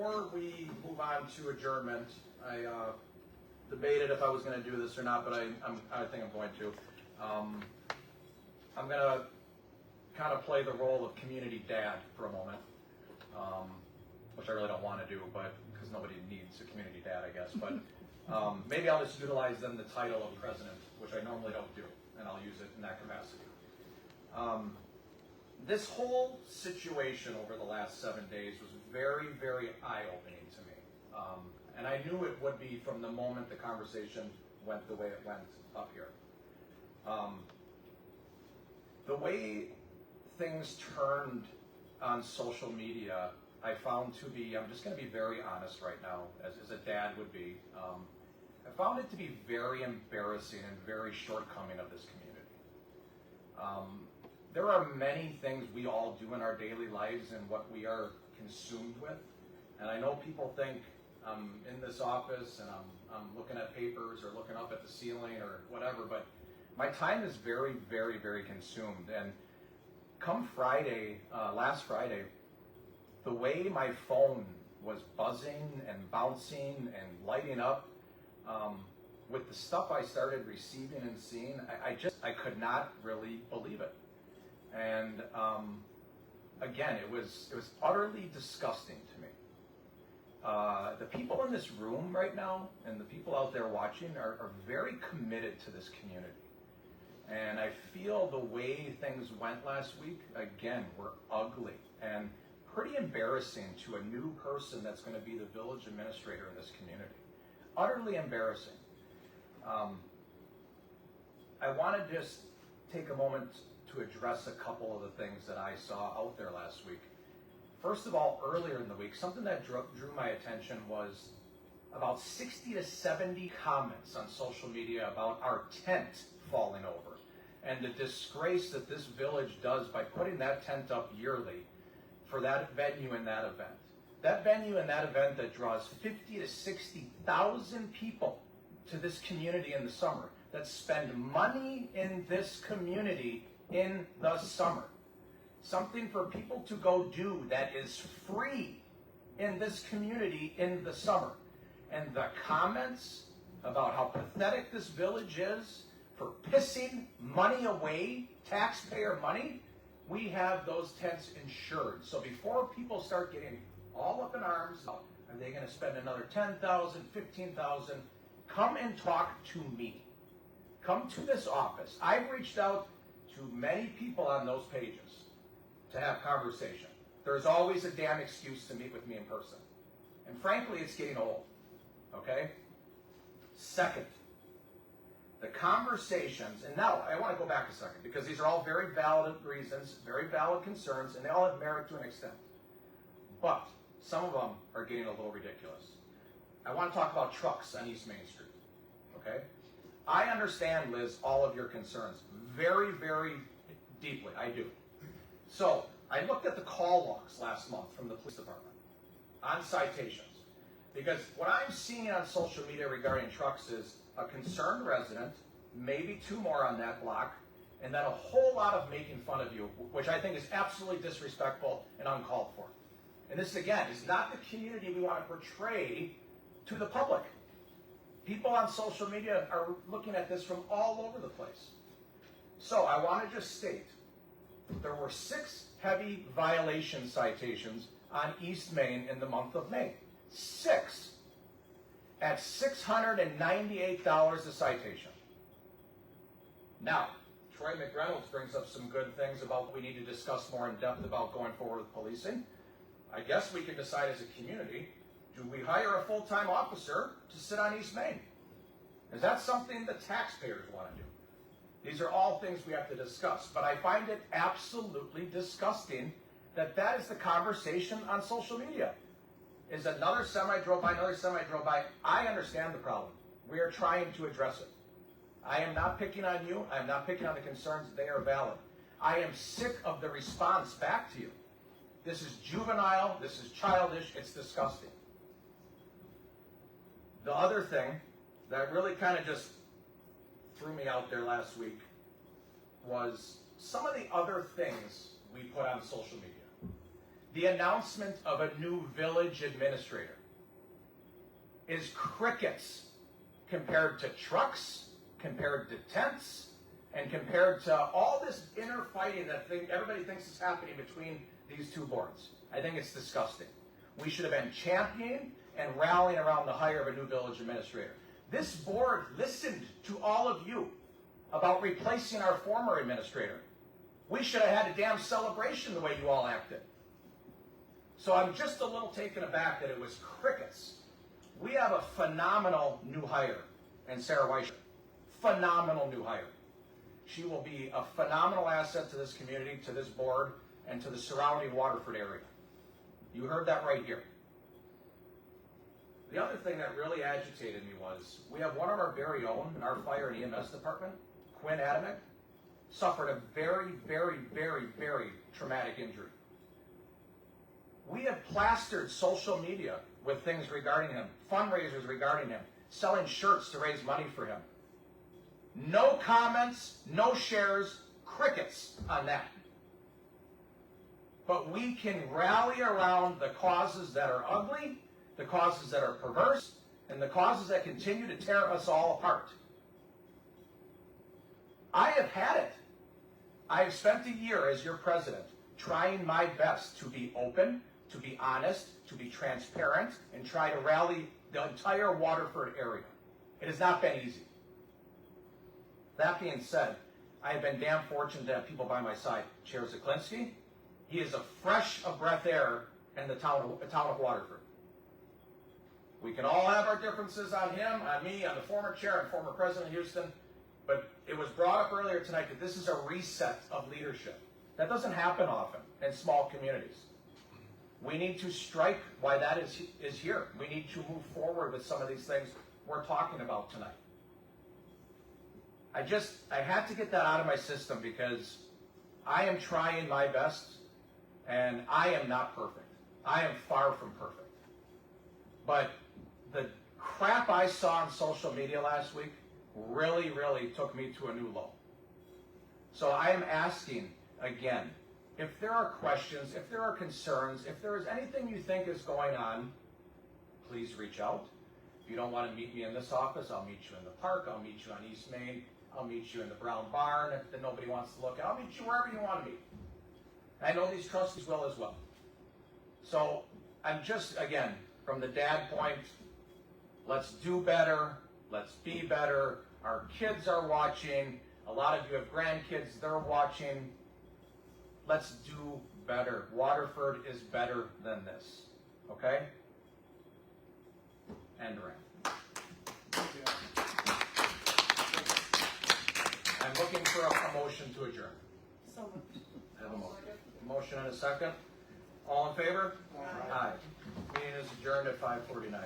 before we move on to adjournment, I debated if I was going to do this or not, but I think I'm going to. I'm going to kind of play the role of community dad for a moment, which I really don't want to do, but because nobody needs a community dad, I guess. But maybe I'll just utilize then the title of president, which I normally don't do, and I'll use it in that capacity. This whole situation over the last 7 days was very, very eye-opening to me. And I knew it would be from the moment the conversation went the way it went up here. The way things turned on social media, I found to be, I'm just going to be very honest right now, as a dad would be, I found it to be very embarrassing and very shortcoming of this community. There are many things we all do in our daily lives and what we are consumed with. And I know people think I'm in this office and I'm looking at papers or looking up at the ceiling or whatever, but my time is very, very, very consumed. And come Friday, last Friday, the way my phone was buzzing and bouncing and lighting up with the stuff I started receiving and seeing, I could not really believe it. And again, it was utterly disgusting to me. The people in this room right now and the people out there watching are very committed to this community. And I feel the way things went last week, again, were ugly and pretty embarrassing to a new person that's going to be the village administrator in this community. Utterly embarrassing. I want to just take a moment to address a couple of the things that I saw out there last week. First of all, earlier in the week, something that drew my attention was about 60 to 70 comments on social media about our tent falling over and the disgrace that this village does by putting that tent up yearly for that venue and that event. That venue and that event that draws 50 to 60,000 people to this community in the summer, that spend money in this community in the summer. Something for people to go do that is free in this community in the summer. And the comments about how pathetic this village is for pissing money away, taxpayer money, we have those tents insured. So before people start getting all up in arms, are they going to spend another $10,000, $15,000? Come and talk to me. Come to this office. I've reached out to many people on those pages to have conversation. There's always a damn excuse to meet with me in person. And frankly, it's getting old. Okay? Second, the conversations, and now I want to go back a second because these are all very valid reasons, very valid concerns, and they all have merit to an extent. But some of them are getting a little ridiculous. I want to talk about trucks on East Main Street. Okay? I understand, Liz, all of your concerns very, very deeply. I do. So I looked at the call logs last month from the police department on citations. Because what I'm seeing on social media regarding trucks is a concerned resident, maybe two more on that block, and then a whole lot of making fun of you, which I think is absolutely disrespectful and uncalled for. And this, again, is not the community we want to portray to the public. People on social media are looking at this from all over the place. So I want to just state, there were 6 heavy violation citations on East Main in the month of May. 6 at $698 a citation. Now, Troy McReynolds brings up some good things about what we need to discuss more in depth about going forward with policing. I guess we can decide as a community, do we hire a full-time officer to sit on East Main? Is that something the taxpayers want to do? These are all things we have to discuss, but I find it absolutely disgusting that that is the conversation on social media. Is another semi drove by, another semi drove by. I understand the problem. We are trying to address it. I am not picking on you. I am not picking on the concerns. They are valid. I am sick of the response back to you. This is juvenile. This is childish. It's disgusting. The other thing that really kind of just threw me out there last week was some of the other things we put on social media. The announcement of a new village administrator is crickets compared to trucks, compared to tents, and compared to all this inner fighting that everybody thinks is happening between these two boards. I think it's disgusting. We should have been championing and rallying around the hire of a new village administrator. This board listened to all of you about replacing our former administrator. We should have had a damn celebration the way you all acted. So I'm just a little taken aback that it was crickets. We have a phenomenal new hire in Sarah Weischer. Phenomenal new hire. She will be a phenomenal asset to this community, to this board, and to the surrounding Waterford area. You heard that right here. The other thing that really agitated me was we have one of our very own in our fire and EMS department, Quinn Adamick, suffered a very, very, very, very traumatic injury. We have plastered social media with things regarding him, fundraisers regarding him, selling shirts to raise money for him. No comments, no shares, crickets on that. But we can rally around the causes that are ugly, the causes that are perverse, and the causes that continue to tear us all apart. I have had it. I have spent a year as your president trying my best to be open, to be honest, to be transparent, and try to rally the entire Waterford area. It has not been easy. That being said, I have been damn fortunate to have people by my side. Chair Zaklinski, he is a fresh of breath air in the town of Waterford. We can all have our differences on him, on me, on the former chair and former president of Houston, but it was brought up earlier tonight that this is a reset of leadership. That doesn't happen often in small communities. We need to strike why that is here. We need to move forward with some of these things we're talking about tonight. I had to get that out of my system because I am trying my best and I am not perfect. I am far from perfect. But the crap I saw on social media last week really, really took me to a new low. So I am asking again, if there are questions, if there are concerns, if there is anything you think is going on, please reach out. If you don't want to meet me in this office, I'll meet you in the park, I'll meet you on East Main, I'll meet you in the Brown Barn if nobody wants to look at. I'll meet you wherever you want to meet. I know these trustees will as well. So I'm just, again, from the dad point, let's do better, let's be better. Our kids are watching. A lot of you have grandkids, they're watching. Let's do better. Waterford is better than this. Okay? End rant. I'm looking for a motion to adjourn. So moved. I have a motion and a second. All in favor? Aye. Meeting is adjourned at 5:49.